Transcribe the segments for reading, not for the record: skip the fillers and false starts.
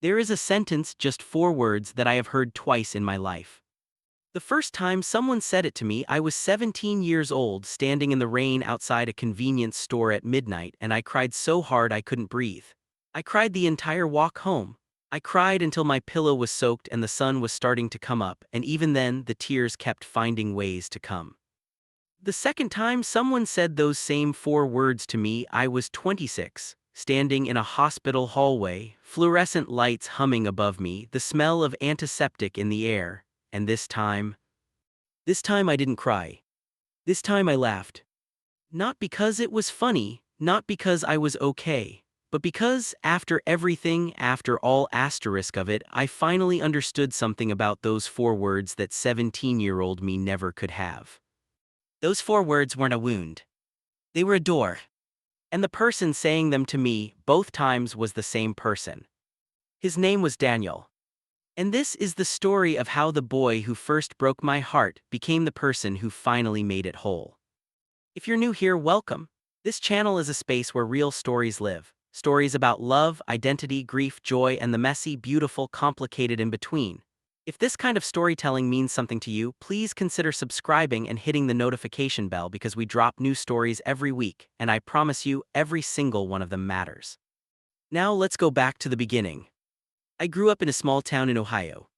There is a sentence, just 4 words, that I have heard twice in my life. The first time someone said it to me, I was 17 years old, standing in the rain outside a convenience store at midnight, and I cried so hard I couldn't breathe. I cried the entire walk home. I cried until my pillow was soaked and the sun was starting to come up, and even then, the tears kept finding ways to come. The second time someone said those same 4 words to me, I was 26, standing in a hospital hallway, fluorescent lights humming above me, the smell of antiseptic in the air, and this time I didn't cry. This time I laughed. Not because it was funny, not because I was okay, but because, after everything, after all asterisk of it, I finally understood something about those 4 words that 17-year-old me never could have. Those 4 words weren't a wound. They were a door. And the person saying them to me both times was the same person. His name was Daniel. And this is the story of how the boy who first broke my heart became the person who finally made it whole. If you're new here, welcome. This channel is a space where real stories live. Stories about love, identity, grief, joy, and the messy, beautiful, complicated in between. If this kind of storytelling means something to you, please consider subscribing and hitting the notification bell because we drop new stories every week, and I promise you, every single one of them matters. Now let's go back to the beginning. I grew up in a small town in Ohio.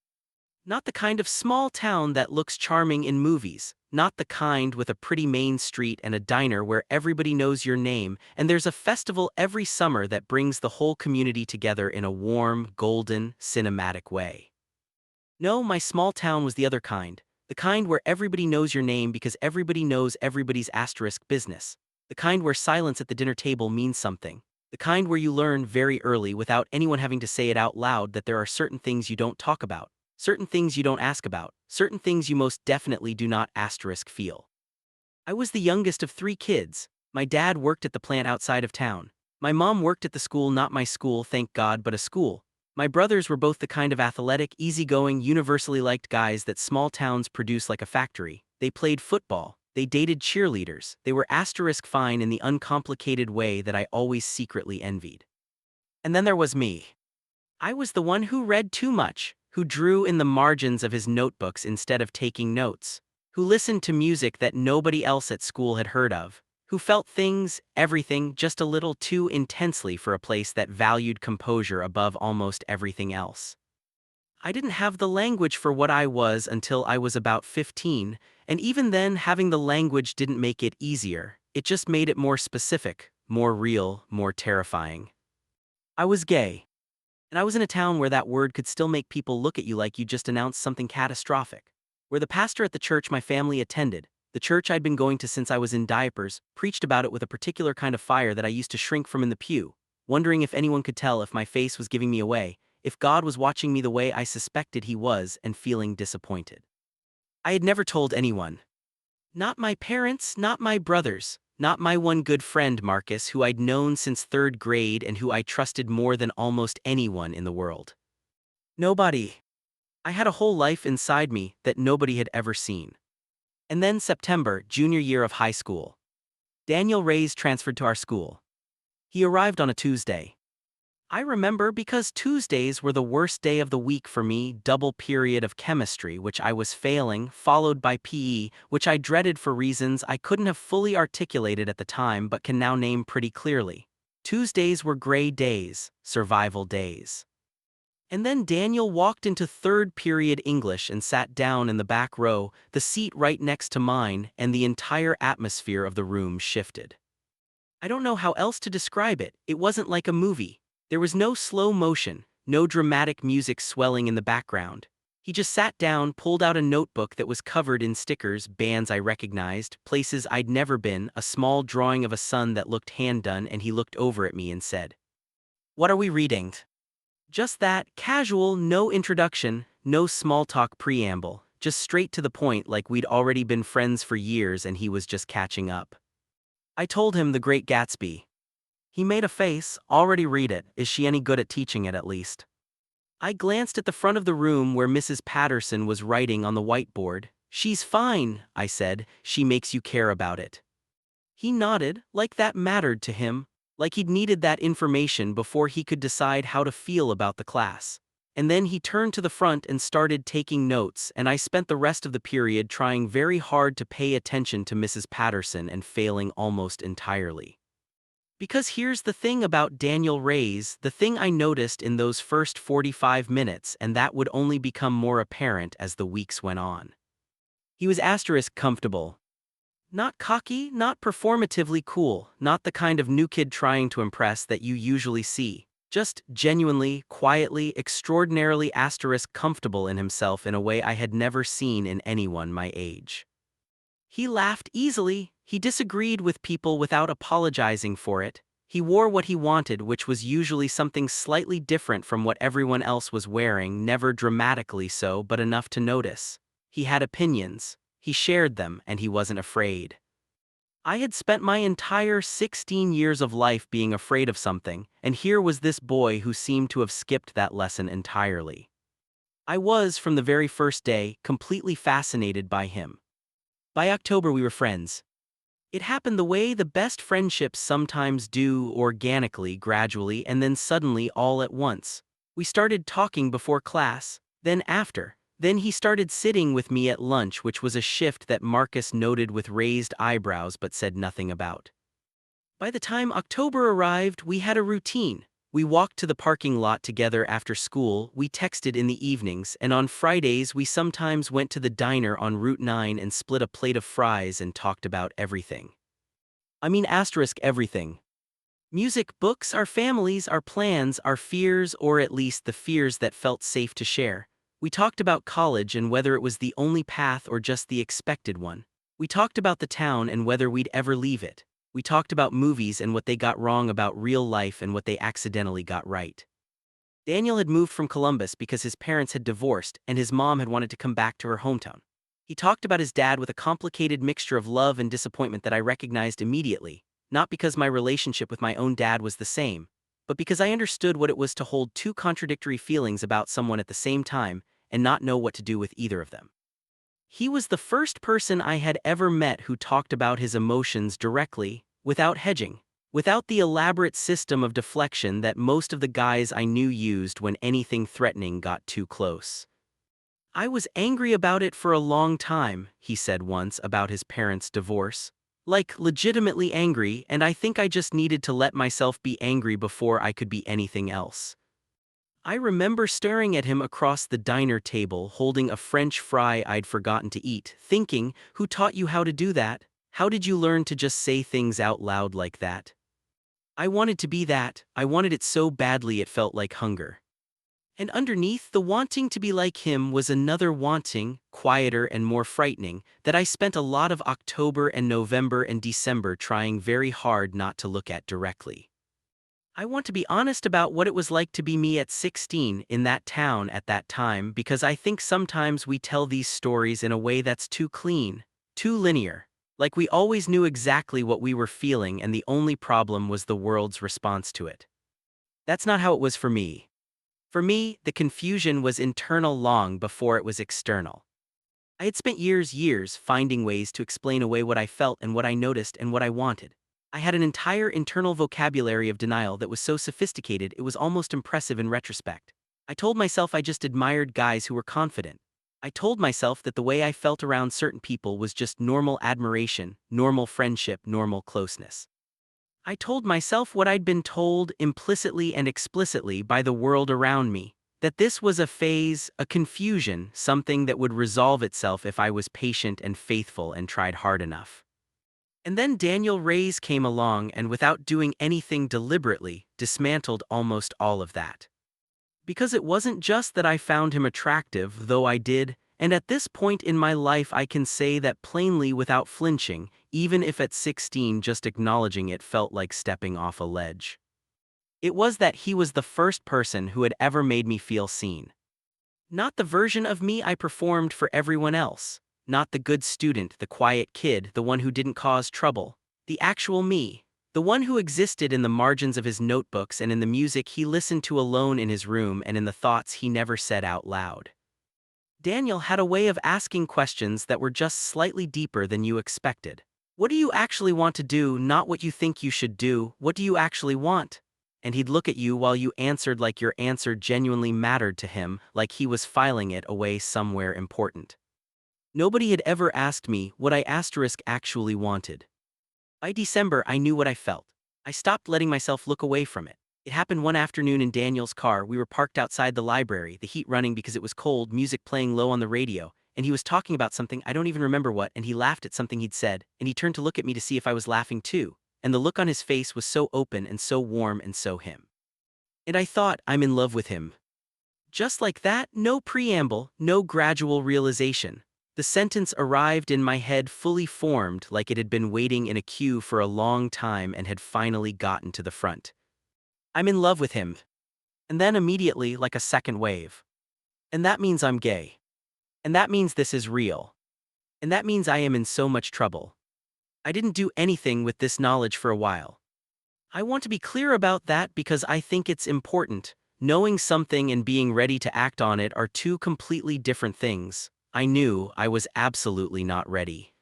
Not the kind of small town that looks charming in movies, not the kind with a pretty main street and a diner where everybody knows your name, and there's a festival every summer that brings the whole community together in a warm, golden, cinematic way. No, my small town was the other kind, the kind where everybody knows your name because everybody knows everybody's asterisk business, the kind where silence at the dinner table means something, the kind where you learn very early without anyone having to say it out loud that there are certain things you don't talk about, certain things you don't ask about, certain things you most definitely do not asterisk feel. I was the youngest of 3 kids. My dad worked at the plant outside of town. My mom worked at the school, not my school, thank God, but a school. My brothers were both the kind of athletic, easygoing, universally liked guys that small towns produce like a factory. They played football. They dated cheerleaders. They were asterisk fine in the uncomplicated way that I always secretly envied. And then there was me. I was the one who read too much, who drew in the margins of his notebooks instead of taking notes, who listened to music that nobody else at school had heard of, who felt things, everything, just a little too intensely for a place that valued composure above almost everything else. I didn't have the language for what I was until I was about 15, and even then having the language didn't make it easier, it just made it more specific, more real, more terrifying. I was gay. And I was in a town where that word could still make people look at you like you just announced something catastrophic. Where the pastor at the church my family attended, the church I'd been going to since I was in diapers, preached about it with a particular kind of fire that I used to shrink from in the pew, wondering if anyone could tell if my face was giving me away, if God was watching me the way I suspected he was, and feeling disappointed. I had never told anyone. Not my parents, not my brothers, not my one good friend Marcus, who I'd known since 3rd grade and who I trusted more than almost anyone in the world. Nobody. I had a whole life inside me that nobody had ever seen. And then September, junior year of high school. Daniel Reyes transferred to our school. He arrived on a Tuesday. I remember because Tuesdays were the worst day of the week for me, double period of chemistry which I was failing, followed by PE, which I dreaded for reasons I couldn't have fully articulated at the time but can now name pretty clearly. Tuesdays were gray days, survival days. And then Daniel walked into 3rd period English and sat down in the back row, the seat right next to mine, and the entire atmosphere of the room shifted. I don't know how else to describe it. It wasn't like a movie. There was no slow motion, no dramatic music swelling in the background. He just sat down, pulled out a notebook that was covered in stickers, bands I recognized, places I'd never been, a small drawing of a sun that looked hand-done, and he looked over at me and said, "What are we reading?" Just that, casual, no introduction, no small talk preamble, just straight to the point like we'd already been friends for years and he was just catching up. I told him The Great Gatsby. He made a face. Already read it. Is she any good at teaching it at least? I glanced at the front of the room where Mrs. Patterson was writing on the whiteboard. She's fine, I said. She makes you care about it. He nodded, like that mattered to him. Like he'd needed that information before he could decide how to feel about the class. And then he turned to the front and started taking notes, and I spent the rest of the period trying very hard to pay attention to Mrs. Patterson and failing almost entirely. Because here's the thing about Daniel Ray's, the thing I noticed in those first 45 minutes, and that would only become more apparent as the weeks went on. He was comfortable. Not cocky, not performatively cool, not the kind of new kid trying to impress that you usually see. Just genuinely, quietly, extraordinarily comfortable in himself in a way I had never seen in anyone my age. He laughed easily, he disagreed with people without apologizing for it. He wore what he wanted, which was usually something slightly different from what everyone else was wearing, never dramatically so, but enough to notice. He had opinions, he shared them, and he wasn't afraid. I had spent my entire 16 years of life being afraid of something, and here was this boy who seemed to have skipped that lesson entirely. I was, from the very first day, completely fascinated by him. By October we were friends. It happened the way the best friendships sometimes do, organically, gradually, and then suddenly all at once. We started talking before class, then after. Then he started sitting with me at lunch, which was a shift that Marcus noted with raised eyebrows but said nothing about. By the time October arrived, we had a routine. We walked to the parking lot together after school, we texted in the evenings, and on Fridays we sometimes went to the diner on Route 9 and split a plate of fries and talked about everything. Everything. Music, books, our families, our plans, our fears, or at least the fears that felt safe to share. We talked about college and whether it was the only path or just the expected one. We talked about the town and whether we'd ever leave it. We talked about movies and what they got wrong about real life and what they accidentally got right. Daniel had moved from Columbus because his parents had divorced and his mom had wanted to come back to her hometown. He talked about his dad with a complicated mixture of love and disappointment that I recognized immediately, not because my relationship with my own dad was the same, but because I understood what it was to hold two contradictory feelings about someone at the same time and not know what to do with either of them. He was the first person I had ever met who talked about his emotions directly, without hedging, without the elaborate system of deflection that most of the guys I knew used when anything threatening got too close. I was angry about it for a long time, he said once about his parents' divorce. Like, legitimately angry, and I think I just needed to let myself be angry before I could be anything else. I remember staring at him across the diner table holding a French fry I'd forgotten to eat, thinking, who taught you how to do that? How did you learn to just say things out loud like that? I wanted to be that, I wanted it so badly it felt like hunger. And underneath the wanting to be like him was another wanting, quieter and more frightening, that I spent a lot of October and November and December trying very hard not to look at directly. I want to be honest about what it was like to be me at 16 in that town at that time, because I think sometimes we tell these stories in a way that's too clean, too linear, like we always knew exactly what we were feeling and the only problem was the world's response to it. That's not how it was for me. For me, the confusion was internal long before it was external. I had spent years finding ways to explain away what I felt and what I noticed and what I wanted. I had an entire internal vocabulary of denial that was so sophisticated it was almost impressive in retrospect. I told myself I just admired guys who were confident. I told myself that the way I felt around certain people was just normal admiration, normal friendship, normal closeness. I told myself what I'd been told implicitly and explicitly by the world around me, that this was a phase, a confusion, something that would resolve itself if I was patient and faithful and tried hard enough. And then Daniel Ray's came along and without doing anything deliberately, dismantled almost all of that. Because it wasn't just that I found him attractive, though I did, and at this point in my life I can say that plainly without flinching, even if at 16 just acknowledging it felt like stepping off a ledge. It was that he was the first person who had ever made me feel seen. Not the version of me I performed for everyone else. Not the good student, the quiet kid, the one who didn't cause trouble. The actual me. The one who existed in the margins of his notebooks and in the music he listened to alone in his room and in the thoughts he never said out loud. Daniel had a way of asking questions that were just slightly deeper than you expected. What do you actually want to do, not what you think you should do, what do you actually want? And he'd look at you while you answered like your answer genuinely mattered to him, like he was filing it away somewhere important. Nobody had ever asked me what I actually wanted. By December, I knew what I felt. I stopped letting myself look away from it. It happened one afternoon in Daniel's car. We were parked outside the library, the heat running because it was cold, music playing low on the radio, and he was talking about something I don't even remember what, and he laughed at something he'd said, and he turned to look at me to see if I was laughing too, and the look on his face was so open and so warm and so him. And I thought, I'm in love with him. Just like that, no preamble, no gradual realization. The sentence arrived in my head fully formed, like it had been waiting in a queue for a long time and had finally gotten to the front. I'm in love with him. And then immediately, like a second wave. And that means I'm gay. And that means this is real. And that means I am in so much trouble. I didn't do anything with this knowledge for a while. I want to be clear about that because I think it's important. Knowing something and being ready to act on it are two completely different things. I knew I was absolutely not ready.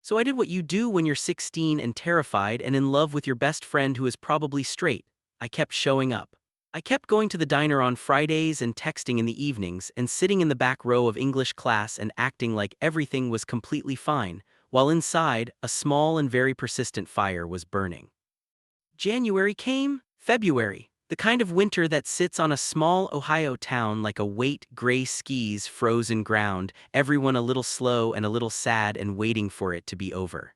So I did what you do when you're 16 and terrified and in love with your best friend who is probably straight. I kept showing up. I kept going to the diner on Fridays and texting in the evenings and sitting in the back row of English class and acting like everything was completely fine, while inside, a small and very persistent fire was burning. January came, February, the kind of winter that sits on a small Ohio town like a weight gray skis frozen ground, everyone a little slow and a little sad and waiting for it to be over.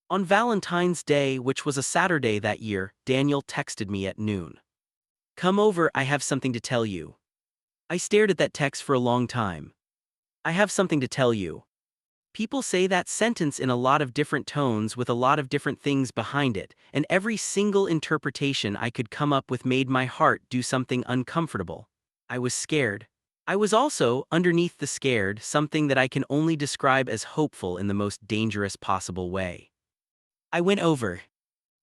On Valentine's Day, which was a Saturday that year, Daniel texted me at noon. Come over, I have something to tell you. I stared at that text for a long time. I have something to tell you. People say that sentence in a lot of different tones with a lot of different things behind it, and every single interpretation I could come up with made my heart do something uncomfortable. I was scared. I was also, underneath the scared, something that I can only describe as hopeful in the most dangerous possible way. I went over.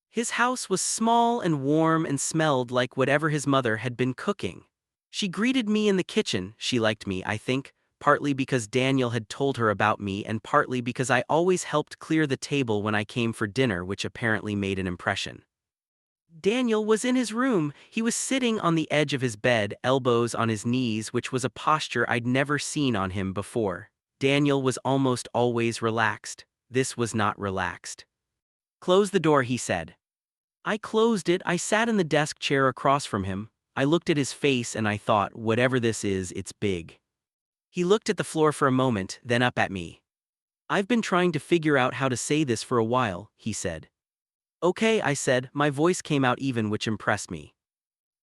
His house was small and warm and smelled like whatever his mother had been cooking. She greeted me in the kitchen. She liked me, I think, partly because Daniel had told her about me and partly because I always helped clear the table when I came for dinner, which apparently made an impression. Daniel was in his room. He was sitting on the edge of his bed, elbows on his knees, which was a posture I'd never seen on him before. Daniel was almost always relaxed. This was not relaxed. Close the door, he said. I closed it. I sat in the desk chair across from him. I looked at his face and I thought, whatever this is, it's big. He looked at the floor for a moment, then up at me. I've been trying to figure out how to say this for a while, he said. Okay, I said, my voice came out even, which impressed me.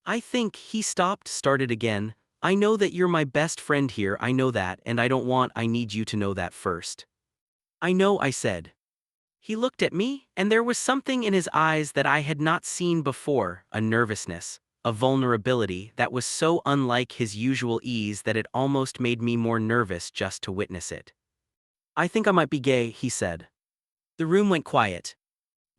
I think, he stopped, started again. I know that you're my best friend here, I know that, and I need you to know that first. I know, I said. He looked at me, and there was something in his eyes that I had not seen before, a nervousness, a vulnerability that was so unlike his usual ease that it almost made me more nervous just to witness it. I think I might be gay, he said. The room went quiet.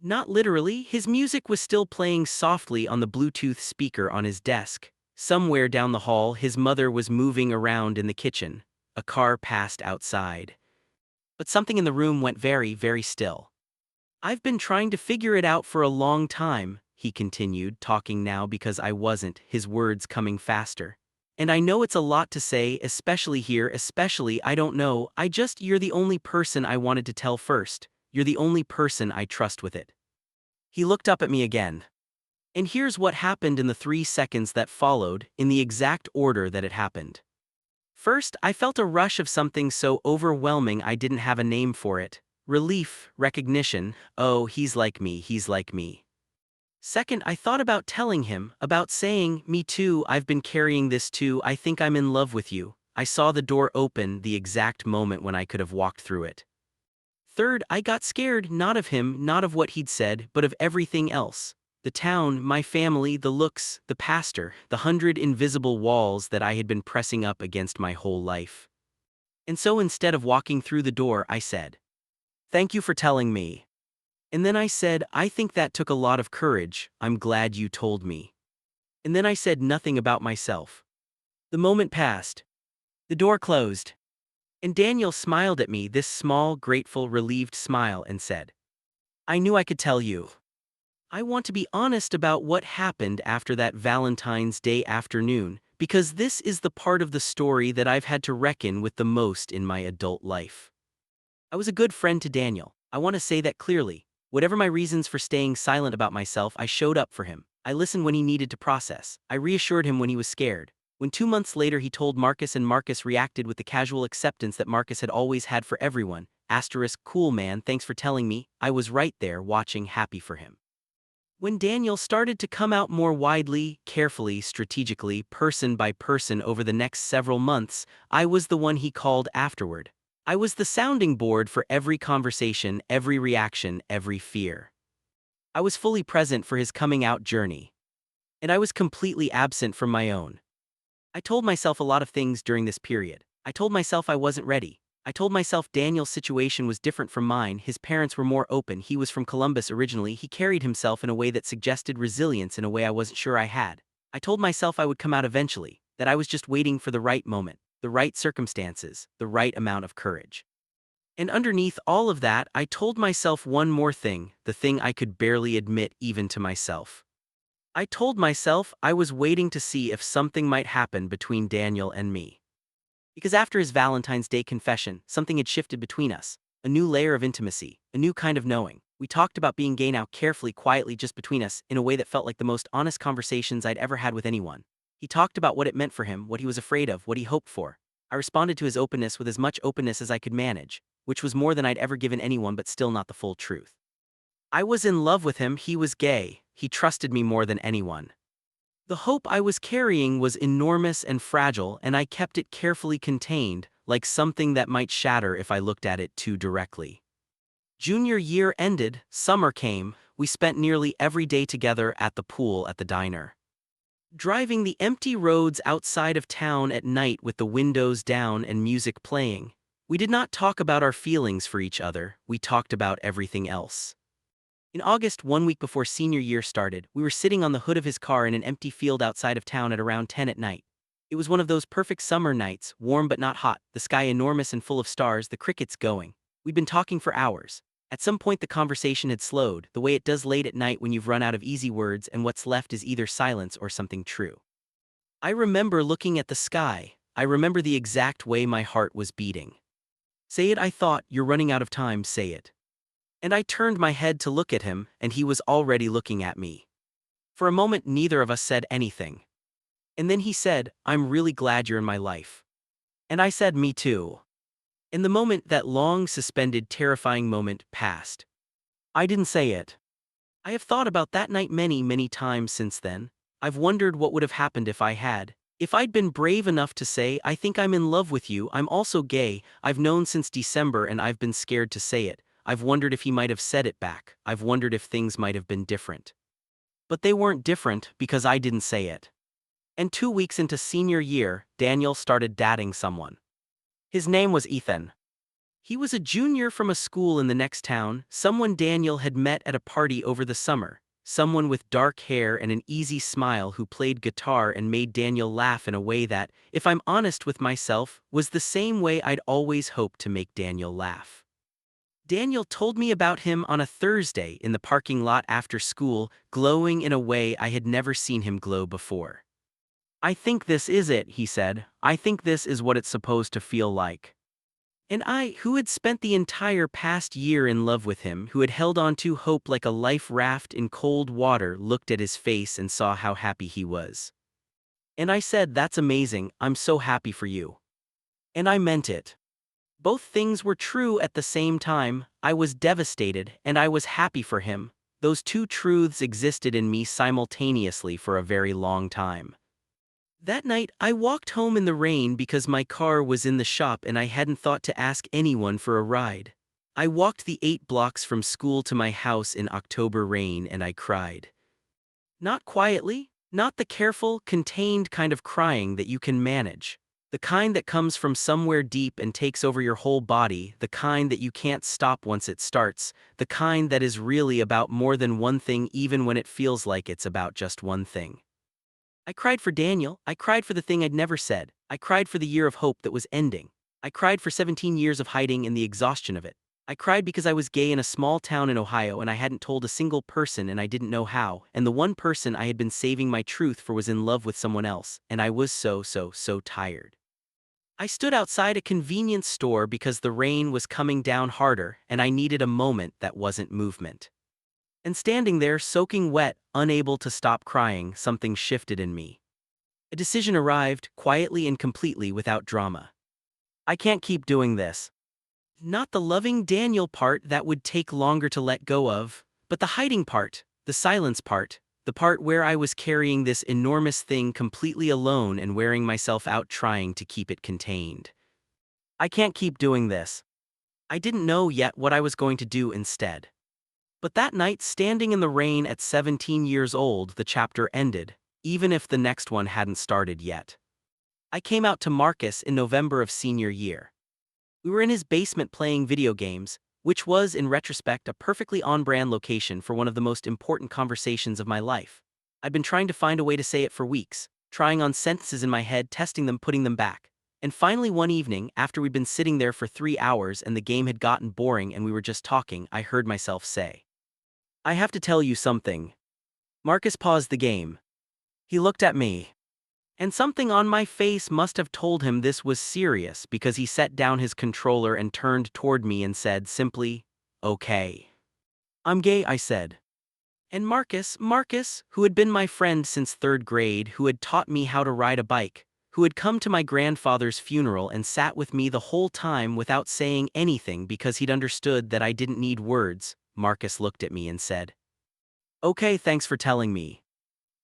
Not literally, his music was still playing softly on the Bluetooth speaker on his desk. Somewhere down the hall, his mother was moving around in the kitchen. A car passed outside. But something in the room went very, very still. I've been trying to figure it out for a long time, he continued, talking now because I wasn't, his words coming faster. And I know it's a lot to say, especially here, especially I don't know, you're the only person I wanted to tell first. You're the only person I trust with it. He looked up at me again. And here's what happened in the 3 seconds that followed, in the exact order that it happened. First, I felt a rush of something so overwhelming I didn't have a name for it. Relief, recognition, oh, he's like me, he's like me. Second, I thought about telling him, about saying, me too, I've been carrying this too, I think I'm in love with you. I saw the door open the exact moment when I could have walked through it. Third, I got scared, not of him, not of what he'd said, but of everything else. The town, my family, the looks, the pastor, the 100 invisible walls that I had been pressing up against my whole life. And so instead of walking through the door, I said, thank you for telling me. And then I said, I think that took a lot of courage, I'm glad you told me. And then I said nothing about myself. The moment passed. The door closed. And Daniel smiled at me, this small, grateful, relieved smile, and said, I knew I could tell you. I want to be honest about what happened after that Valentine's Day afternoon, because this is the part of the story that I've had to reckon with the most in my adult life. I was a good friend to Daniel. I want to say that clearly. Whatever my reasons for staying silent about myself, I showed up for him. I listened when he needed to process. I reassured him when he was scared. When 2 months later he told Marcus and Marcus reacted with the casual acceptance that Marcus had always had for everyone, asterisk, cool man, thanks for telling me, I was right there watching, happy for him. When Daniel started to come out more widely, carefully, strategically, person by person over the next several months, I was the one he called afterward. I was the sounding board for every conversation, every reaction, every fear. I was fully present for his coming out journey. And I was completely absent from my own. I told myself a lot of things during this period. I told myself I wasn't ready. I told myself Daniel's situation was different from mine, his parents were more open, he was from Columbus originally, he carried himself in a way that suggested resilience in a way I wasn't sure I had. I told myself I would come out eventually, that I was just waiting for the right moment, the right circumstances, the right amount of courage. And underneath all of that, I told myself one more thing, the thing I could barely admit even to myself. I told myself I was waiting to see if something might happen between Daniel and me. Because after his Valentine's Day confession, something had shifted between us. A new layer of intimacy, a new kind of knowing. We talked about being gay now carefully, quietly, just between us, in a way that felt like the most honest conversations I'd ever had with anyone. He talked about what it meant for him, what he was afraid of, what he hoped for. I responded to his openness with as much openness as I could manage, which was more than I'd ever given anyone but still not the full truth. I was in love with him, he was gay, he trusted me more than anyone. The hope I was carrying was enormous and fragile, and I kept it carefully contained, like something that might shatter if I looked at it too directly. Junior year ended, summer came, we spent nearly every day together at the pool at the diner. Driving the empty roads outside of town at night with the windows down and music playing. We did not talk about our feelings for each other, we talked about everything else. In August, 1 week before senior year started, we were sitting on the hood of his car in an empty field outside of town at around 10 at night. It was one of those perfect summer nights, warm but not hot, the sky enormous and full of stars, the crickets going. We'd been talking for hours. At some point the conversation had slowed, the way it does late at night when you've run out of easy words and what's left is either silence or something true. I remember looking at the sky. I remember the exact way my heart was beating. Say it, I thought, you're running out of time, say it. And I turned my head to look at him, and he was already looking at me. For a moment neither of us said anything. And then he said, I'm really glad you're in my life. And I said, me too. In the moment, that long, suspended, terrifying moment passed. I didn't say it. I have thought about that night many, many times since then. I've wondered what would have happened if I had. If I'd been brave enough to say, I think I'm in love with you, I'm also gay, I've known since December and I've been scared to say it. I've wondered if he might have said it back. I've wondered if things might have been different. But they weren't different because I didn't say it. And 2 weeks into senior year, Daniel started dating someone. His name was Ethan. He was a junior from a school in the next town, someone Daniel had met at a party over the summer, someone with dark hair and an easy smile who played guitar and made Daniel laugh in a way that, if I'm honest with myself, was the same way I'd always hoped to make Daniel laugh. Daniel told me about him on a Thursday in the parking lot after school, glowing in a way I had never seen him glow before. I think this is it, he said. I think this is what it's supposed to feel like. And I, who had spent the entire past year in love with him, who had held on to hope like a life raft in cold water, looked at his face and saw how happy he was. And I said, that's amazing, I'm so happy for you. And I meant it. Both things were true at the same time. I was devastated, and I was happy for him. Those two truths existed in me simultaneously for a very long time. That night, I walked home in the rain because my car was in the shop and I hadn't thought to ask anyone for a ride. I walked the 8 blocks from school to my house in October rain and I cried. Not quietly, not the careful, contained kind of crying that you can manage. The kind that comes from somewhere deep and takes over your whole body, the kind that you can't stop once it starts, the kind that is really about more than one thing even when it feels like it's about just one thing. I cried for Daniel, I cried for the thing I'd never said, I cried for the year of hope that was ending. I cried for 17 years of hiding and the exhaustion of it. I cried because I was gay in a small town in Ohio and I hadn't told a single person and I didn't know how, and the one person I had been saving my truth for was in love with someone else, and I was so tired. I stood outside a convenience store because the rain was coming down harder and I needed a moment that wasn't movement. And standing there soaking wet, unable to stop crying, something shifted in me. A decision arrived, quietly and completely without drama. I can't keep doing this. Not the loving Daniel part that would take longer to let go of, but the hiding part, the silence part, the part where I was carrying this enormous thing completely alone and wearing myself out trying to keep it contained. I can't keep doing this. I didn't know yet what I was going to do instead. But that night, standing in the rain at 17 years old, the chapter ended, even if the next one hadn't started yet. I came out to Marcus in November of senior year. We were in his basement playing video games, which was, in retrospect, a perfectly on-brand location for one of the most important conversations of my life. I'd been trying to find a way to say it for weeks, trying on sentences in my head, testing them, putting them back. And finally one evening, after we'd been sitting there for 3 hours and the game had gotten boring and we were just talking, I heard myself say, "I have to tell you something." Marcus paused the game. He looked at me. And something on my face must have told him this was serious because he set down his controller and turned toward me and said simply, "Okay. I'm gay," I said. And Marcus, who had been my friend since third grade, who had taught me how to ride a bike, who had come to my grandfather's funeral and sat with me the whole time without saying anything because he'd understood that I didn't need words, Marcus looked at me and said, "Okay, thanks for telling me."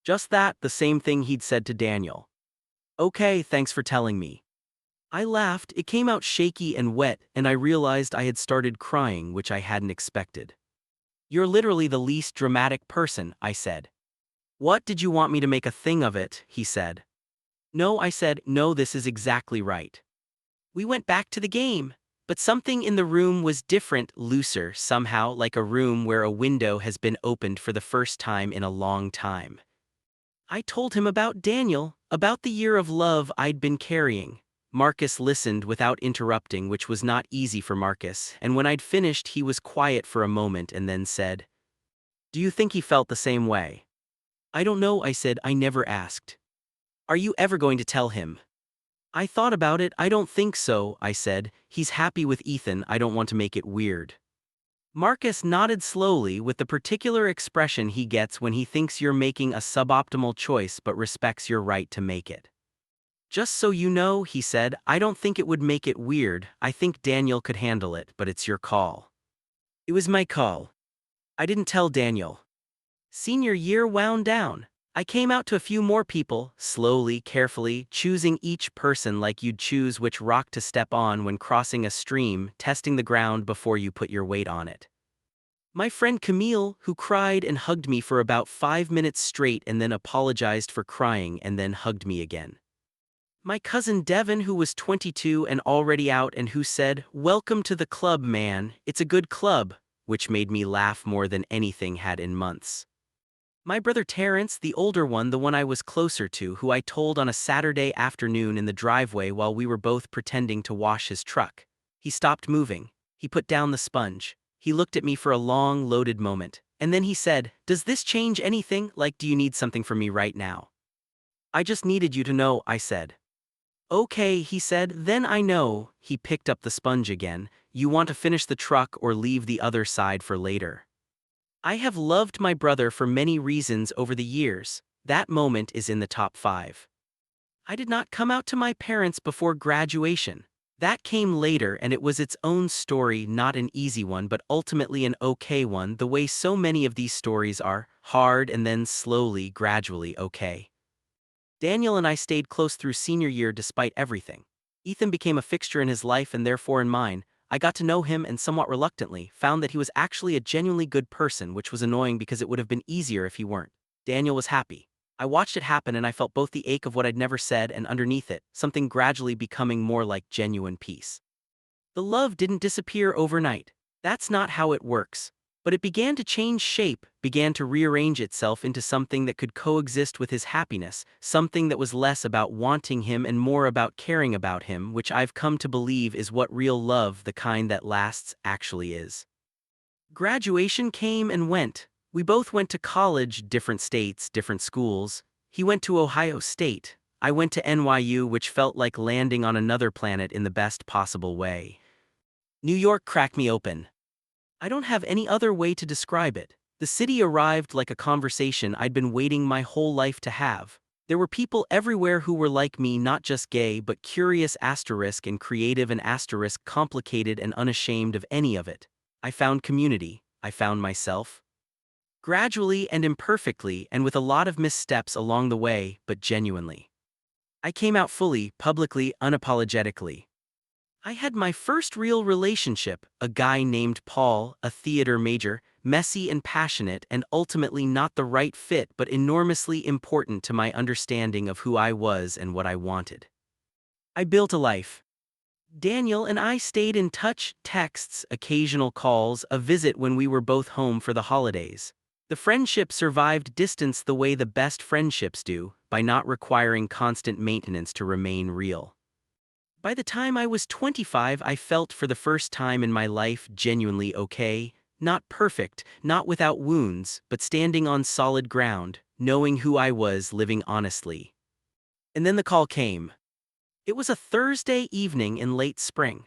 Just that, the same thing he'd said to Daniel. "Okay, thanks for telling me." I laughed, it came out shaky and wet, and I realized I had started crying, which I hadn't expected. "You're literally the least dramatic person," I said. "What, did you want me to make a thing of it?" he said. "No," I said, "no, this is exactly right." We went back to the game, but something in the room was different, looser, somehow like a room where a window has been opened for the first time in a long time. I told him about Daniel, about the year of love I'd been carrying. Marcus listened without interrupting, which was not easy for Marcus, and when I'd finished he was quiet for a moment and then said, "Do you think he felt the same way?" "I don't know," I said, "I never asked." "Are you ever going to tell him?" "I thought about it, I don't think so," I said. "He's happy with Ethan, I don't want to make it weird." Marcus nodded slowly with the particular expression he gets when he thinks you're making a suboptimal choice but respects your right to make it. "Just so you know," he said, "I don't think it would make it weird. I think Daniel could handle it, but it's your call." It was my call. I didn't tell Daniel. Senior year wound down. I came out to a few more people, slowly, carefully, choosing each person like you'd choose which rock to step on when crossing a stream, testing the ground before you put your weight on it. My friend Camille, who cried and hugged me for about 5 minutes straight and then apologized for crying and then hugged me again. My cousin Devin, who was 22 and already out and who said, "Welcome to the club, man, it's a good club," which made me laugh more than anything had in months. My brother Terrence, the older one, the one I was closer to, who I told on a Saturday afternoon in the driveway while we were both pretending to wash his truck. He stopped moving. He put down the sponge. He looked at me for a long, loaded moment. And then he said, "Does this change anything? Like, do you need something from me right now?" "I just needed you to know," I said. "Okay," he said, "then I know." He picked up the sponge again. "You want to finish the truck or leave the other side for later?" I have loved my brother for many reasons over the years. That moment is in the top 5. I did not come out to my parents before graduation. That came later and it was its own story, not an easy one but ultimately an okay one, the way so many of these stories are, hard and then slowly, gradually okay. Daniel and I stayed close through senior year despite everything. Ethan became a fixture in his life and therefore in mine. I got to know him and somewhat reluctantly found that he was actually a genuinely good person, which was annoying because it would have been easier if he weren't. Daniel was happy. I watched it happen and I felt both the ache of what I'd never said and underneath it, something gradually becoming more like genuine peace. The love didn't disappear overnight. That's not how it works. But it began to change shape, began to rearrange itself into something that could coexist with his happiness, something that was less about wanting him and more about caring about him, which I've come to believe is what real love, the kind that lasts, actually is. Graduation came and went. We both went to college, different states, different schools. He went to Ohio State. I went to NYU, which felt like landing on another planet in the best possible way. New York cracked me open. I don't have any other way to describe it. The city arrived like a conversation I'd been waiting my whole life to have. There were people everywhere who were like me, not just gay, but curious asterisk and creative and asterisk complicated and unashamed of any of it. I found community. I found myself. Gradually and imperfectly and with a lot of missteps along the way, but genuinely. I came out fully, publicly, unapologetically. I had my first real relationship, a guy named Paul, a theater major, messy and passionate and ultimately not the right fit but enormously important to my understanding of who I was and what I wanted. I built a life. Daniel and I stayed in touch, texts, occasional calls, a visit when we were both home for the holidays. The friendship survived distance the way the best friendships do, by not requiring constant maintenance to remain real. By the time I was 25, I felt for the first time in my life genuinely okay, not perfect, not without wounds, but standing on solid ground, knowing who I was, living honestly. And then the call came. It was a Thursday evening in late spring.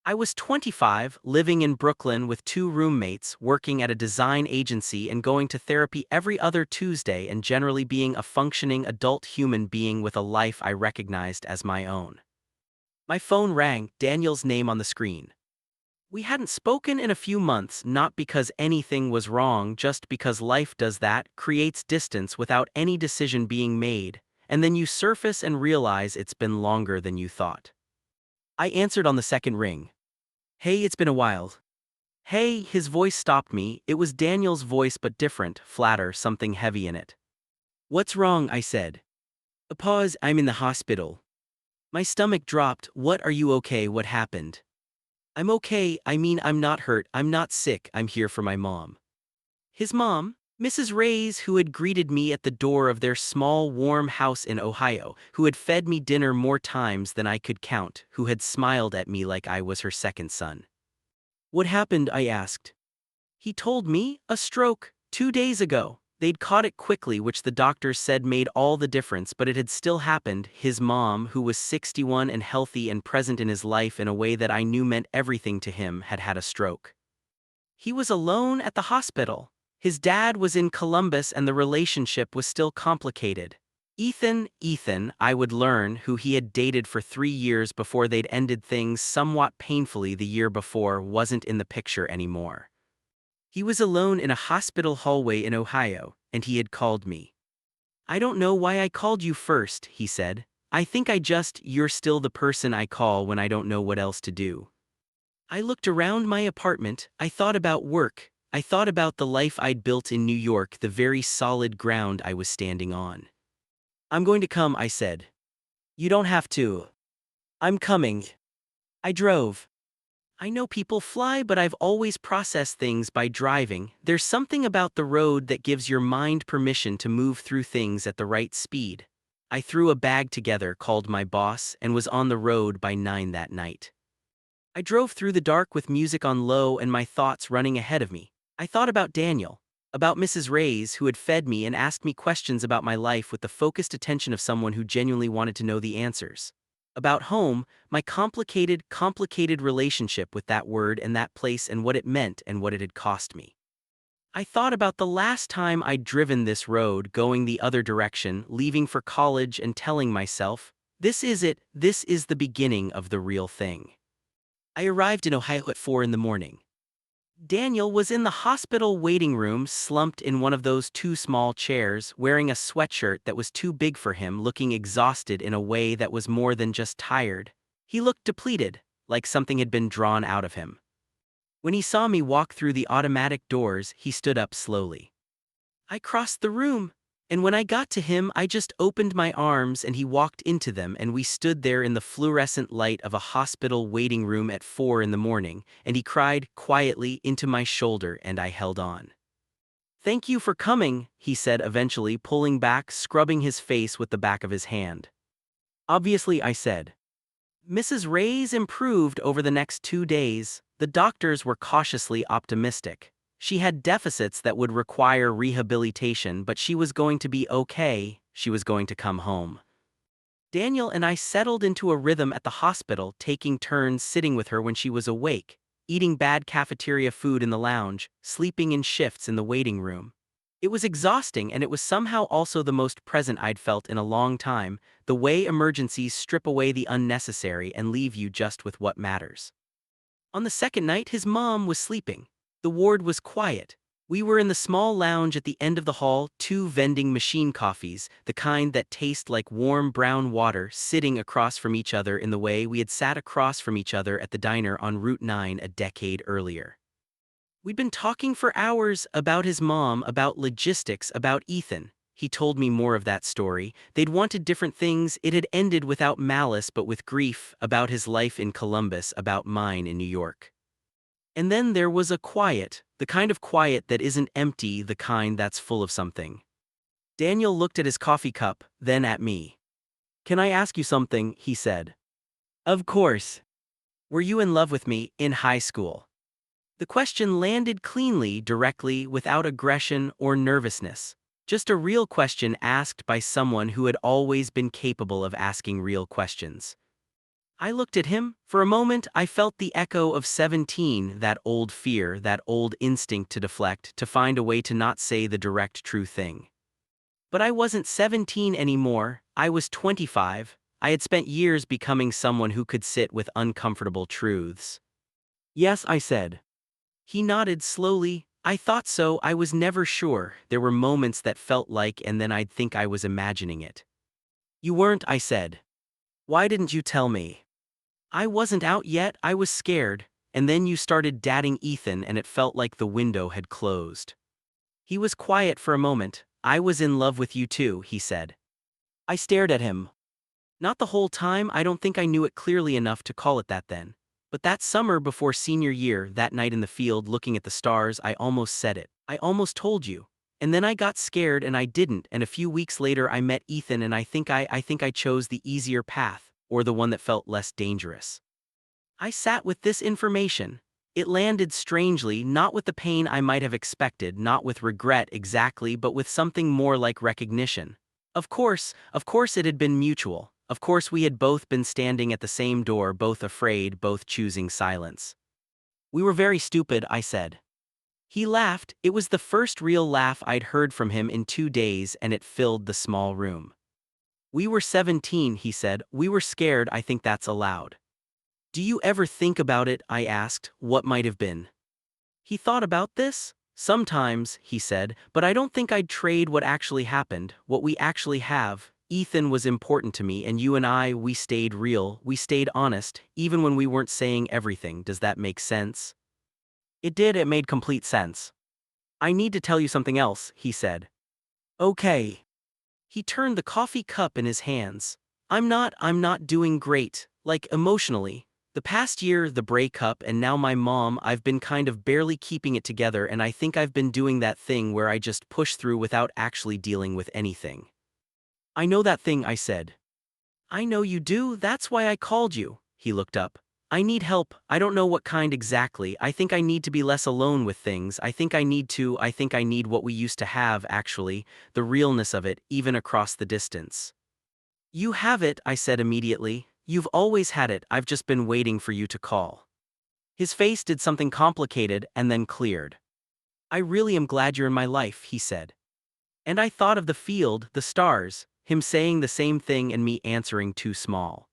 I was 25, living in Brooklyn with two roommates, working at a design agency and going to therapy every other Tuesday and generally being a functioning adult human being with a life I recognized as my own. My phone rang, Daniel's name on the screen. We hadn't spoken in a few months, not because anything was wrong, just because life does that, creates distance without any decision being made, and then you surface and realize it's been longer than you thought. I answered on the second ring. Hey, it's been a while. Hey, his voice stopped me. It was Daniel's voice but different, flatter, something heavy in it. What's wrong? I said. A pause, I'm in the hospital. My stomach dropped. What, are you okay? What happened? I'm okay, I mean I'm not hurt, I'm not sick, I'm here for my mom. His mom? Mrs. Reyes, who had greeted me at the door of their small warm house in Ohio, who had fed me dinner more times than I could count, who had smiled at me like I was her second son. What happened? I asked. He told me, a stroke, 2 days ago. They'd caught it quickly, which the doctors said made all the difference, but it had still happened. His mom, who was 61 and healthy and present in his life in a way that I knew meant everything to him, had had a stroke. He was alone at the hospital. His dad was in Columbus and the relationship was still complicated. Ethan, I would learn, who he had dated for 3 years before they'd ended things somewhat painfully the year before, wasn't in the picture anymore. He was alone in a hospital hallway in Ohio, and he had called me. I don't know why I called you first, he said. I think you're still the person I call when I don't know what else to do. I looked around my apartment, I thought about work, I thought about the life I'd built in New York, the very solid ground I was standing on. I'm going to come, I said. You don't have to. I'm coming. I drove. I know people fly, but I've always processed things by driving. There's something about the road that gives your mind permission to move through things at the right speed. I threw a bag together, called my boss, and was on the road by 9 that night. I drove through the dark with music on low and my thoughts running ahead of me. I thought about Daniel, about Mrs. Reyes, who had fed me and asked me questions about my life with the focused attention of someone who genuinely wanted to know the answers. About home, my complicated relationship with that word and that place and what it meant and what it had cost me. I thought about the last time I'd driven this road, going the other direction, leaving for college and telling myself, this is it, this is the beginning of the real thing. I arrived in Ohio at 4 in the morning. Daniel was in the hospital waiting room, slumped in one of those two small chairs, wearing a sweatshirt that was too big for him, looking exhausted in a way that was more than just tired. He looked depleted, like something had been drawn out of him. When he saw me walk through the automatic doors, he stood up slowly. I crossed the room. And when I got to him, I just opened my arms and he walked into them and we stood there in the fluorescent light of a hospital waiting room at 4 in the morning, and he cried quietly into my shoulder and I held on. "Thank you for coming," he said eventually, pulling back, scrubbing his face with the back of his hand. "Obviously," I said. Mrs. Reyes improved over the next 2 days. The doctors were cautiously optimistic. She had deficits that would require rehabilitation, but she was going to be okay. She was going to come home. Daniel and I settled into a rhythm at the hospital, taking turns sitting with her when she was awake, eating bad cafeteria food in the lounge, sleeping in shifts in the waiting room. It was exhausting, and it was somehow also the most present I'd felt in a long time, the way emergencies strip away the unnecessary and leave you just with what matters. On the second night, his mom was sleeping. The ward was quiet. We were in the small lounge at the end of the hall, two vending machine coffees, the kind that taste like warm brown water, sitting across from each other in the way we had sat across from each other at the diner on Route 9 a decade earlier. We'd been talking for hours about his mom, about logistics, about Ethan. He told me more of that story. They'd wanted different things. It had ended without malice but with grief, about his life in Columbus, about mine in New York. And then there was a quiet, the kind of quiet that isn't empty, the kind that's full of something. Daniel looked at his coffee cup, then at me. "Can I ask you something?" he said. "Of course. Were you in love with me in high school?" The question landed cleanly, directly, without aggression or nervousness. Just a real question asked by someone who had always been capable of asking real questions. I looked at him. For a moment, I felt the echo of 17, that old fear, that old instinct to deflect, to find a way to not say the direct true thing. But I wasn't 17 anymore. I was 25. I had spent years becoming someone who could sit with uncomfortable truths. "Yes," I said. He nodded slowly. "I thought so. I was never sure. There were moments that felt like, and then I'd think I was imagining it." "You weren't," I said. "Why didn't you tell me?" "I wasn't out yet. I was scared. And then you started dating Ethan and it felt like the window had closed." He was quiet for a moment. "I was in love with you too," he said. I stared at him. Not the whole time. I don't think I knew it clearly enough to call it that then. But that summer before senior year, that night in the field looking at the stars, I almost said it. I almost told you. And then I got scared and I didn't, and a few weeks later I met Ethan and I think I chose the easier path, or the one that felt less dangerous. I sat with this information. It landed strangely, not with the pain I might have expected, not with regret exactly, but with something more like recognition. Of course it had been mutual. Of course we had both been standing at the same door, both afraid, both choosing silence. "We were very stupid," I said. He laughed. It was the first real laugh I'd heard from him in 2 days, and it filled the small room. "We were 17, he said. "We were scared. I think that's allowed." "Do you ever think about it?" I asked. "What might have been?" He thought about this. "Sometimes," he said, "but I don't think I'd trade what actually happened, what we actually have. Ethan was important to me, and you and I, we stayed real, we stayed honest, even when we weren't saying everything. Does that make sense?" It did. It made complete sense. "I need to tell you something else," he said. "Okay." He turned the coffee cup in his hands. I'm not doing great, like emotionally. The past year, the breakup, and now my mom, I've been kind of barely keeping it together, and I think I've been doing that thing where I just push through without actually dealing with anything." "I know that thing," I said. "I know you do. That's why I called you." He looked up. "I need help. I don't know what kind exactly. I think I need to be less alone with things. I think I need what we used to have, actually, the realness of it, even across the distance." "You have it," I said immediately. "You've always had it. I've just been waiting for you to call." His face did something complicated and then cleared. "I really am glad you're in my life," he said. And I thought of the field, the stars, him saying the same thing and me answering too small.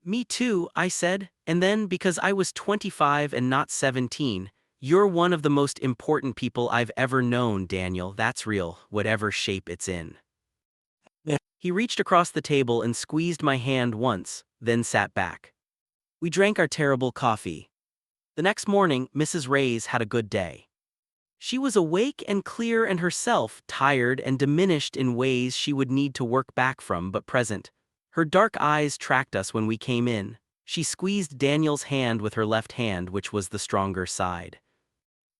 "Me too," I said, and then, because I was 25 and not 17, "You're one of the most important people I've ever known, Daniel. That's real, whatever shape it's in." Yeah. He reached across the table and squeezed my hand once, then sat back. We drank our terrible coffee. The next morning, Mrs. Reyes had a good day. She was awake and clear and herself, tired and diminished in ways she would need to work back from, but present. Her dark eyes tracked us when we came in. She squeezed Daniel's hand with her left hand, which was the stronger side.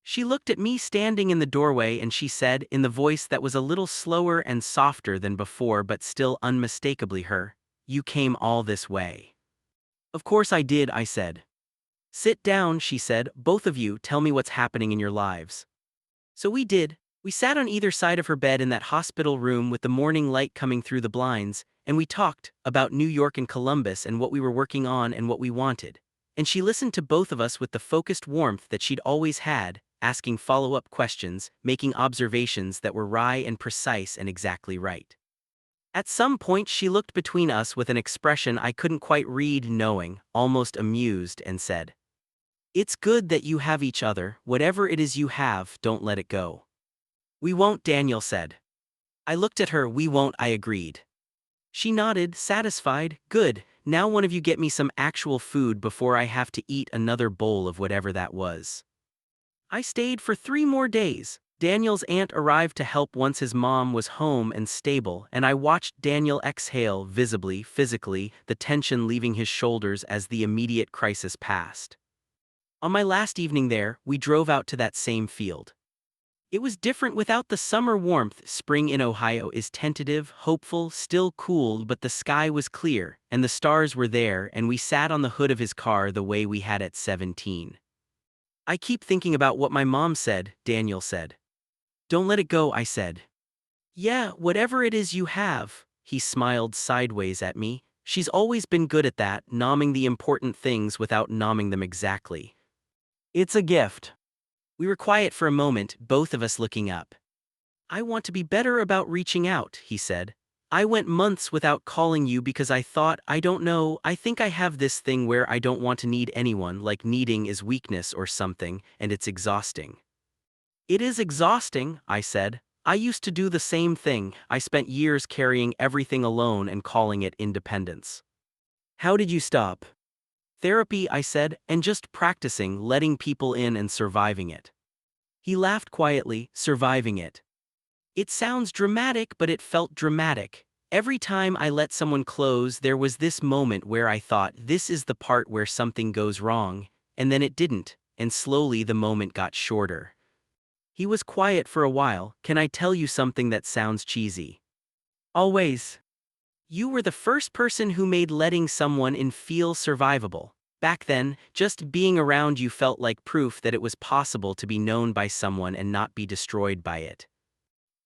She looked at me standing in the doorway and she said, in the voice that was a little slower and softer than before but still unmistakably her, "You came all this way." "Of course I did," I said. "Sit down," she said, "both of you, tell me what's happening in your lives." So we did. We sat on either side of her bed in that hospital room with the morning light coming through the blinds, and we talked about New York and Columbus and what we were working on and what we wanted. And she listened to both of us with the focused warmth that she'd always had, asking follow-up questions, making observations that were wry and precise and exactly right. At some point she looked between us with an expression I couldn't quite read, knowing, almost amused, and said, "It's good that you have each other. Whatever it is you have, don't let it go." "We won't," Daniel said. I looked at her. "We won't," I agreed. She nodded, satisfied. "Good, now one of you get me some actual food before I have to eat another bowl of whatever that was." I stayed for 3 more days. Daniel's aunt arrived to help once his mom was home and stable, and I watched Daniel exhale visibly, physically, the tension leaving his shoulders as the immediate crisis passed. On my last evening there, we drove out to that same field. It was different without the summer warmth. Spring in Ohio is tentative, hopeful, still cool, but the sky was clear, and the stars were there, and we sat on the hood of his car the way we had at 17. "I keep thinking about what my mom said," Daniel said. "Don't let it go," I said. "Yeah, whatever it is you have," he smiled sideways at me. "She's always been good at that, nomming the important things without nomming them exactly. It's a gift." We were quiet for a moment, both of us looking up. "I want to be better about reaching out," he said. "I went months without calling you because I thought, I don't know, I think I have this thing where I don't want to need anyone, like needing is weakness or something, and it's exhausting." "It is exhausting," I said. "I used to do the same thing. I spent years carrying everything alone and calling it independence." "How did you stop?" "Therapy," I said, "and just practicing letting people in and surviving it." He laughed quietly. "Surviving it. It sounds dramatic, but it felt dramatic. Every time I let someone close, there was this moment where I thought, this is the part where something goes wrong, and then it didn't, and slowly the moment got shorter." He was quiet for a while. "Can I tell you something that sounds cheesy?" "Always." "You were the first person who made letting someone in feel survivable. Back then, just being around you felt like proof that it was possible to be known by someone and not be destroyed by it."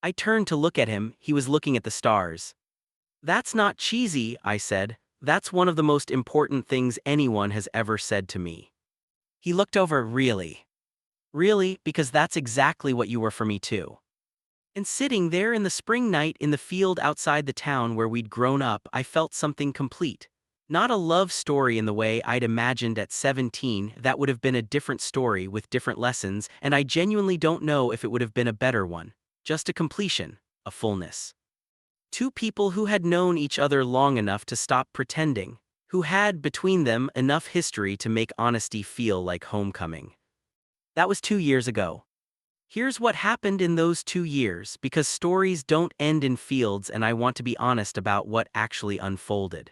I turned to look at him. He was looking at the stars. "That's not cheesy," I said. "That's one of the most important things anyone has ever said to me." He looked over. "Really?" "Really, because that's exactly what you were for me too." And sitting there in the spring night in the field outside the town where we'd grown up, I felt something complete. Not a love story in the way I'd imagined at 17. That would have been a different story with different lessons, and I genuinely don't know if it would have been a better one. Just a completion, a fullness. Two people who had known each other long enough to stop pretending, who had, between them, enough history to make honesty feel like homecoming. That was 2 years ago. Here's what happened in those 2 years, because stories don't end in fields and I want to be honest about what actually unfolded.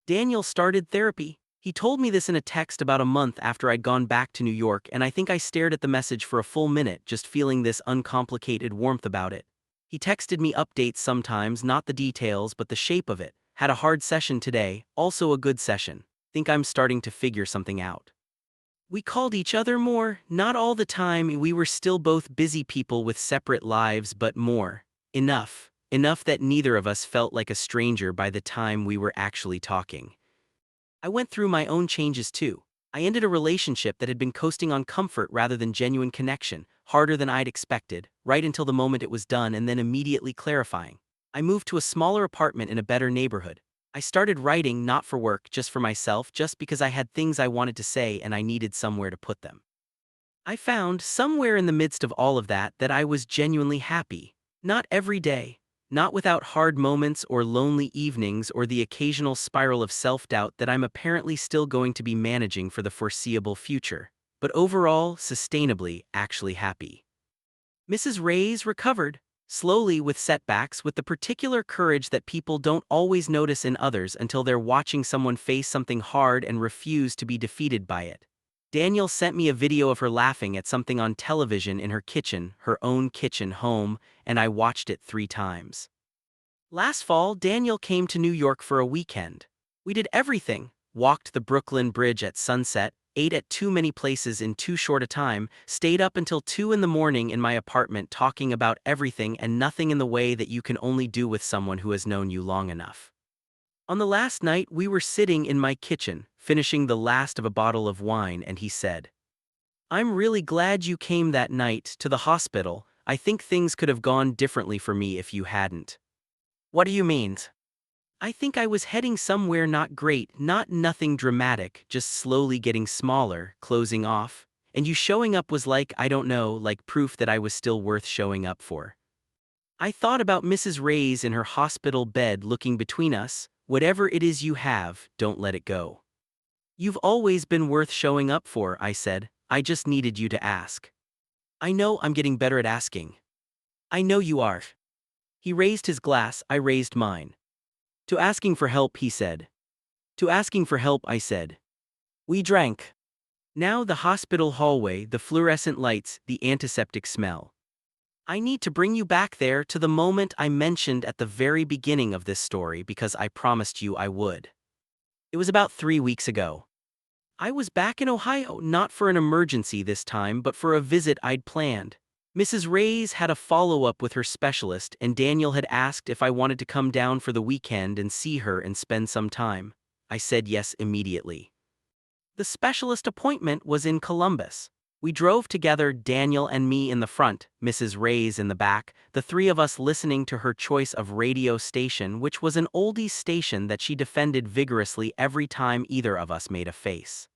Daniel started therapy. He told me this in a text about a month after I'd gone back to New York, and I think I stared at the message for a full minute, just feeling this uncomplicated warmth about it. He texted me updates sometimes, not the details but the shape of it. "Had a hard session today, also a good session. Think I'm starting to figure something out." We called each other more, not all the time. We were still both busy people with separate lives, but more. Enough. Enough that neither of us felt like a stranger by the time we were actually talking. I went through my own changes too. I ended a relationship that had been coasting on comfort rather than genuine connection, harder than I'd expected, right until the moment it was done and then immediately clarifying. I moved to a smaller apartment in a better neighborhood. I started writing, not for work, just for myself, just because I had things I wanted to say and I needed somewhere to put them. I found, somewhere in the midst of all of that, that I was genuinely happy. Not every day. Not without hard moments or lonely evenings or the occasional spiral of self-doubt that I'm apparently still going to be managing for the foreseeable future. But overall, sustainably, actually happy. Mrs. Reyes recovered, slowly with setbacks, with the particular courage that people don't always notice in others until they're watching someone face something hard and refuse to be defeated by it. Daniel sent me a video of her laughing at something on television in her kitchen, her own kitchen home, and I watched it 3 times. Last fall, Daniel came to New York for a weekend. We did everything: walked the Brooklyn Bridge at sunset, ate at too many places in too short a time, stayed up until 2 in the morning in my apartment talking about everything and nothing in the way that you can only do with someone who has known you long enough. On the last night, we were sitting in my kitchen, finishing the last of a bottle of wine, and he said, "I'm really glad you came that night to the hospital. I think things could have gone differently for me if you hadn't." "What do you mean?" "I think I was heading somewhere not great, not nothing dramatic, just slowly getting smaller, closing off, and you showing up was like, I don't know, like proof that I was still worth showing up for. I thought about Mrs. Reyes in her hospital bed looking between us. Whatever it is you have, don't let it go. You've always been worth showing up for," I said. "I just needed you to ask." "I know I'm getting better at asking." "I know you are." He raised his glass, I raised mine. "To asking for help," he said. "To asking for help," I said. We drank. Now the hospital hallway, the fluorescent lights, the antiseptic smell. I need to bring you back there to the moment I mentioned at the very beginning of this story because I promised you I would. It was about 3 weeks ago. I was back in Ohio, not for an emergency this time, but for a visit I'd planned. Mrs. Reyes had a follow-up with her specialist, and Daniel had asked if I wanted to come down for the weekend and see her and spend some time. I said yes immediately. The specialist appointment was in Columbus. We drove together, Daniel and me in the front, Mrs. Reyes in the back, the three of us listening to her choice of radio station, which was an oldies station that she defended vigorously every time either of us made a face.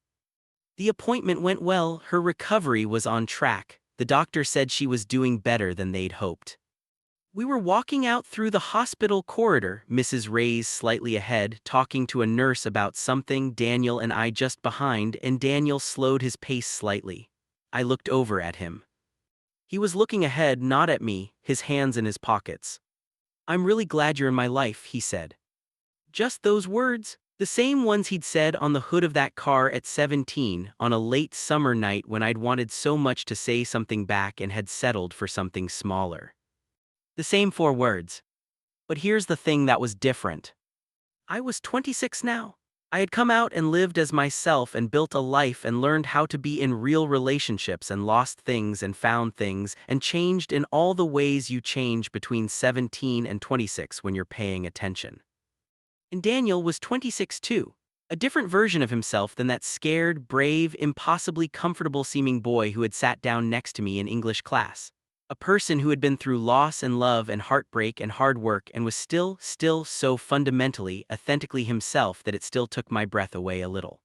The appointment went well, her recovery was on track. The doctor said she was doing better than they'd hoped. We were walking out through the hospital corridor, Mrs. Reyes slightly ahead, talking to a nurse about something, Daniel and I just behind, and Daniel slowed his pace slightly. I looked over at him. He was looking ahead, not at me, his hands in his pockets. "I'm really glad you're in my life," he said. Just those words, the same ones he'd said on the hood of that car at 17, on a late summer night when I'd wanted so much to say something back and had settled for something smaller. The same 4 words. But here's the thing that was different. I was 26 now. I had come out and lived as myself and built a life and learned how to be in real relationships and lost things and found things and changed in all the ways you change between 17 and 26 when you're paying attention. And Daniel was 26 too, a different version of himself than that scared, brave, impossibly comfortable-seeming boy who had sat down next to me in English class. A person who had been through loss and love and heartbreak and hard work and was still so fundamentally, authentically himself that it still took my breath away a little.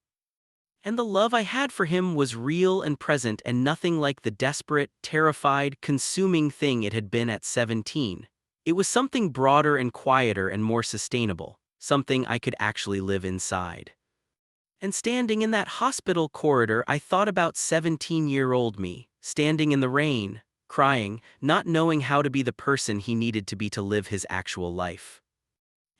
And the love I had for him was real and present and nothing like the desperate, terrified, consuming thing it had been at 17. It was something broader and quieter and more sustainable, something I could actually live inside. And standing in that hospital corridor, I thought about 17-year-old me, standing in the rain, crying, not knowing how to be the person he needed to be to live his actual life.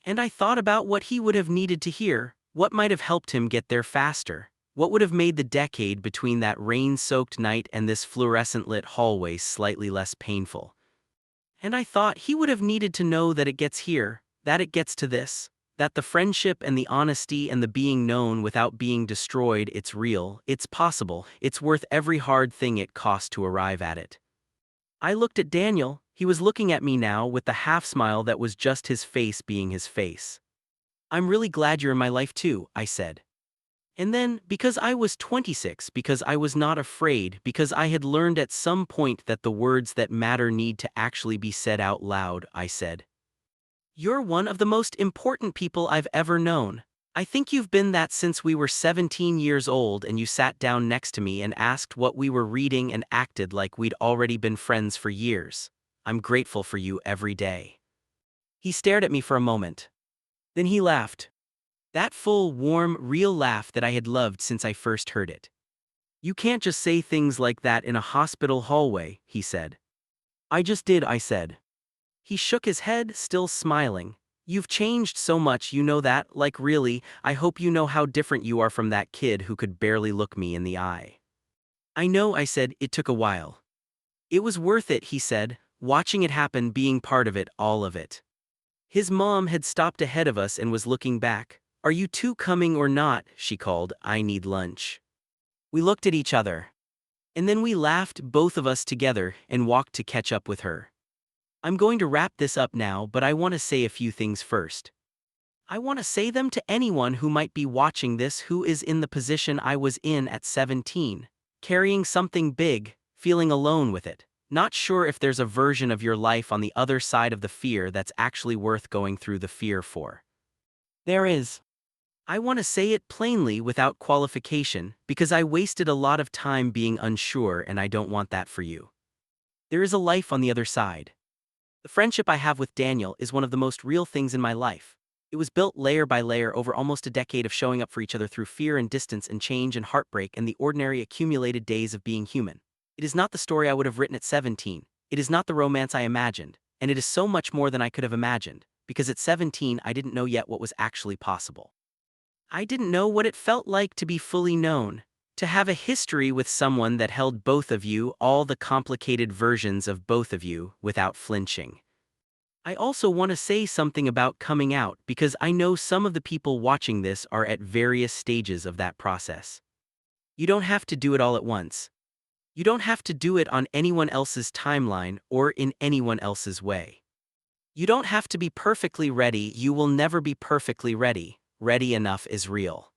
And I thought about what he would have needed to hear, what might have helped him get there faster, what would have made the decade between that rain-soaked night and this fluorescent-lit hallway slightly less painful. And I thought he would have needed to know that it gets here, that it gets to this, that the friendship and the honesty and the being known without being destroyed, it's real, it's possible, it's worth every hard thing it cost to arrive at it. I looked at Daniel. He was looking at me now with the half-smile that was just his face being his face. "I'm really glad you're in my life too," I said. And then, because I was 26, because I was not afraid, because I had learned at some point that the words that matter need to actually be said out loud, I said, "You're one of the most important people I've ever known. I think you've been that since we were 17 years old and you sat down next to me and asked what we were reading and acted like we'd already been friends for years. I'm grateful for you every day." He stared at me for a moment. Then he laughed. That full, warm, real laugh that I had loved since I first heard it. "You can't just say things like that in a hospital hallway," he said. I just did, I said. He shook his head, still smiling. You've changed so much, you know that, like really, I hope you know how different you are from that kid who could barely look me in the eye. I know, I said, it took a while. It was worth it, he said, watching it happen, being part of it, all of it. His mom had stopped ahead of us and was looking back. Are you two coming or not? She called, I need lunch. We looked at each other. And then we laughed, both of us together, and walked to catch up with her. I'm going to wrap this up now, but I want to say a few things first. I want to say them to anyone who might be watching this who is in the position I was in at 17, carrying something big, feeling alone with it, not sure if there's a version of your life on the other side of the fear that's actually worth going through the fear for. There is. I want to say it plainly without qualification, because I wasted a lot of time being unsure and I don't want that for you. There is a life on the other side. The friendship I have with Daniel is one of the most real things in my life. It was built layer by layer over almost a decade of showing up for each other through fear and distance and change and heartbreak and the ordinary accumulated days of being human. It is not the story I would have written at 17, it is not the romance I imagined, and it is so much more than I could have imagined, because at 17 I didn't know yet what was actually possible. I didn't know what it felt like to be fully known, to have a history with someone that held both of you, all the complicated versions of both of you, without flinching. I also want to say something about coming out because I know some of the people watching this are at various stages of that process. You don't have to do it all at once. You don't have to do it on anyone else's timeline or in anyone else's way. You don't have to be perfectly ready, you will never be perfectly ready. Ready enough is real.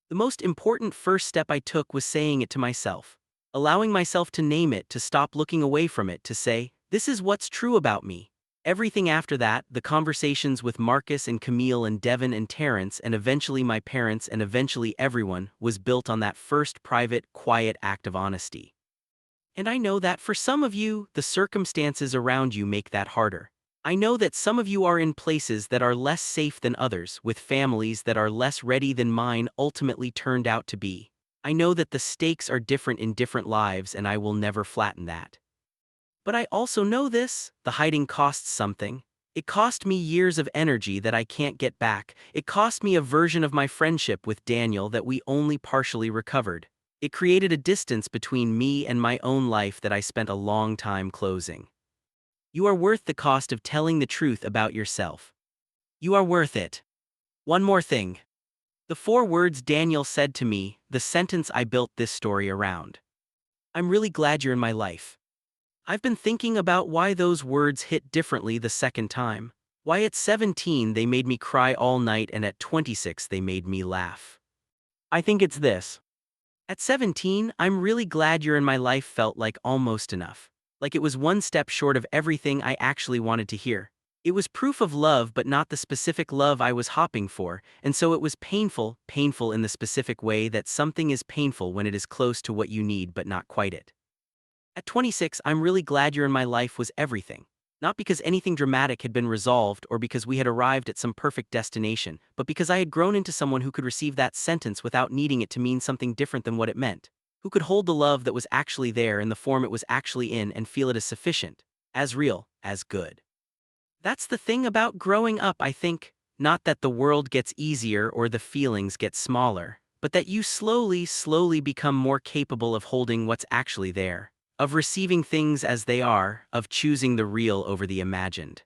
The most important first step I took was saying it to myself, allowing myself to name it, to stop looking away from it, to say, this is what's true about me. Everything after that, the conversations with Marcus and Camille and Devin and Terrence and eventually my parents and eventually everyone, was built on that first private, quiet act of honesty. And I know that for some of you, the circumstances around you make that harder. I know that some of you are in places that are less safe than others, with families that are less ready than mine ultimately turned out to be. I know that the stakes are different in different lives and I will never flatten that. But I also know this, the hiding costs something. It cost me years of energy that I can't get back. It cost me a version of my friendship with Daniel that we only partially recovered. It created a distance between me and my own life that I spent a long time closing. You are worth the cost of telling the truth about yourself. You are worth it. One more thing. The 4 words Daniel said to me, the sentence I built this story around. I'm really glad you're in my life. I've been thinking about why those words hit differently the second time. Why at 17 they made me cry all night and at 26 they made me laugh. I think it's this. At 17, I'm really glad you're in my life felt like almost enough. Like it was one step short of everything I actually wanted to hear. It was proof of love but not the specific love I was hoping for, and so it was painful, painful in the specific way that something is painful when it is close to what you need but not quite it. At 26, I'm really glad you're in my life was everything. Not because anything dramatic had been resolved or because we had arrived at some perfect destination, but because I had grown into someone who could receive that sentence without needing it to mean something different than what it meant. Who could hold the love that was actually there in the form it was actually in and feel it as sufficient, as real, as good. That's the thing about growing up, I think. Not that the world gets easier or the feelings get smaller, but that you slowly become more capable of holding what's actually there, of receiving things as they are, of choosing the real over the imagined.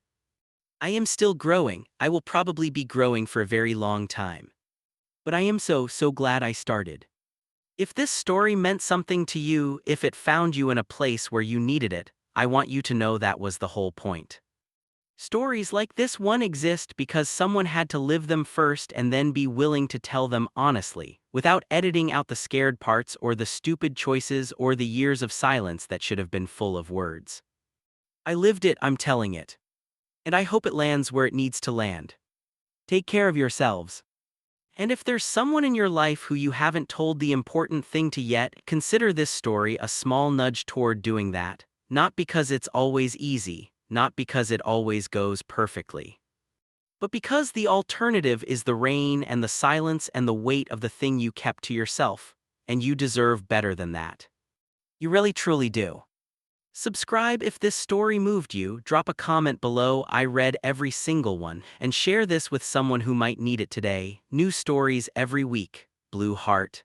I am still growing, I will probably be growing for a very long time. But I am so glad I started. If this story meant something to you, if it found you in a place where you needed it, I want you to know that was the whole point. Stories like this one exist because someone had to live them first and then be willing to tell them honestly, without editing out the scared parts or the stupid choices or the years of silence that should have been full of words. I lived it, I'm telling it. And I hope it lands where it needs to land. Take care of yourselves. And if there's someone in your life who you haven't told the important thing to yet, consider this story a small nudge toward doing that, not because it's always easy, not because it always goes perfectly, but because the alternative is the rain and the silence and the weight of the thing you kept to yourself, and you deserve better than that. You really truly do. Subscribe if this story moved you, drop a comment below, I read every single one, and share this with someone who might need it today. New stories every week. Blue Heart.